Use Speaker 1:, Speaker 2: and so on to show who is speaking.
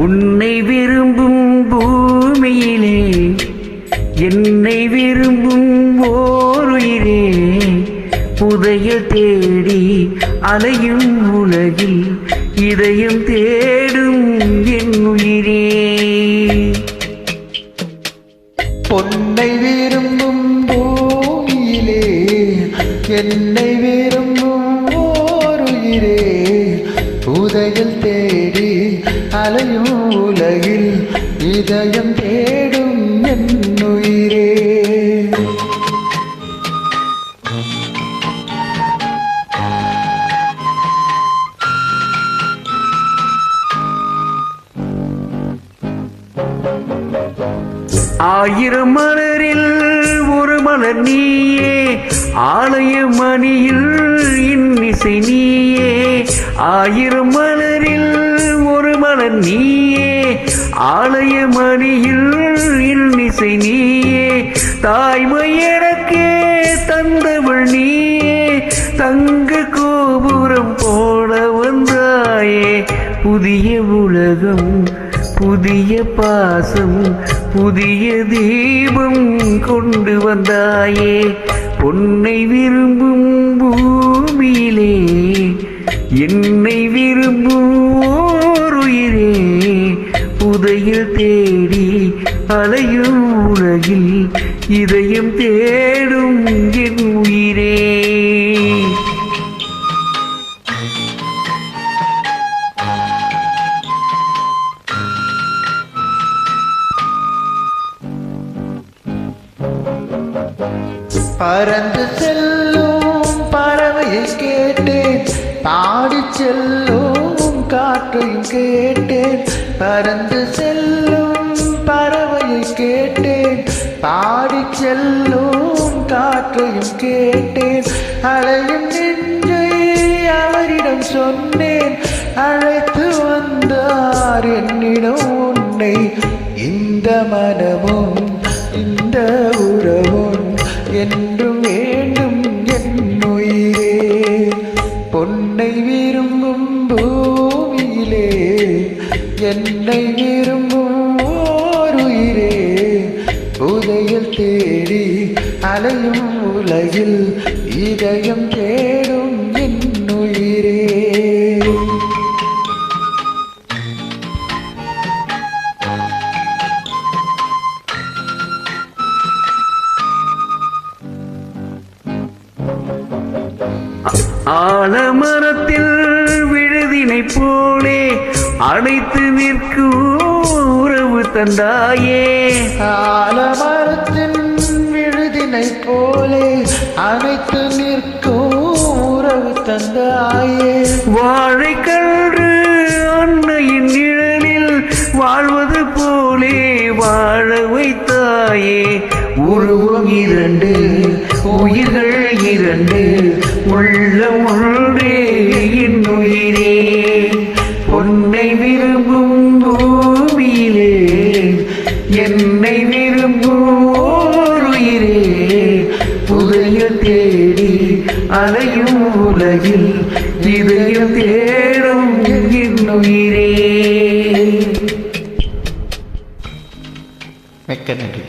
Speaker 1: உன்னை விரும்பும் பூமியிலே என்னை விரும்பும் ஓருயிரே, புதைய தேடி அலையும் உலகில் இதயம் தேடும் என் உயிரே.
Speaker 2: பொன்னை விரும்பும் பூமியிலே என்னை விரும்பும் ஓருயிரே, புதையல் தேடி அலையும் உலகில் இதயம் தேடும் என் உயிரே.
Speaker 1: ஆயிரம் மலரில் ஒரு மலர் நீயே, ஆலய மணியில் இன்னிசை நீயே. ஆயிரம் மலரில் ஒரு மலர் நீயே, ஆலய மணியில் இன்னிசை நீயே. தாய்மை எனக்கே தந்தவள் நீயே, தங்க கோபுரம் போட வந்தாயே. புதிய உலகம் புதிய பாசம் புதிய தீபம் கொண்டு வந்தாயே. பொன்னை விரும்பும் பூமியிலே என்னை விரும்பும் ஓருயிரே, புதையல் தேடி அலையும் உலகில் இதயம் தேடும் என் உயிரே.
Speaker 2: பறந்து செல்லும் பறவையை கேட்டேன், பாடி செல்லும் காற்றையும் கேட்டேன். பறந்து செல்லும் பறவையை கேட்டேன், பாடி செல்லும் காற்றையும் கேட்டேன். அலையும் நெஞ்சை அவரிடம் சொன்னேன், அழைத்து வந்தார் என்னிடம் உன்னை. இந்த மனமும் இந்த உறவும் என்றும் வேண்டும் என் உயிரே. பொன்னை விரும்பும் பூமியிலே என்னை விரும்பும் ஓருயிரே, புதையல் தேடி அலையும் உலகில் இதயம் தேடும் என் உயிரே.
Speaker 1: ஆலமரத்தில் விழுதினை போலே அணைத்து நிற்கும் உறவு தந்தாயே.
Speaker 2: ஆலமரத்தின் விழுதினை போலே அணைத்து நிற்கும் உறவு தந்தாயே.
Speaker 1: வாழைக்கன்று அன்னையின் நிழலில் வாழ்வது போலே வாழ வைத்தாயே. உருவம் இரண்டு உயிர்கள் இரண்டு, உள்ளம் ஒன்றே என் உயிரே. பொன்னை விரும்பும் பூமியிலே என்னை விரும்பும் ஓருயிரே, புதையல் தேடி அலையும் உலகில் இதயம் தேடும் என் உயிரே.
Speaker 2: மிக்க நன்றி.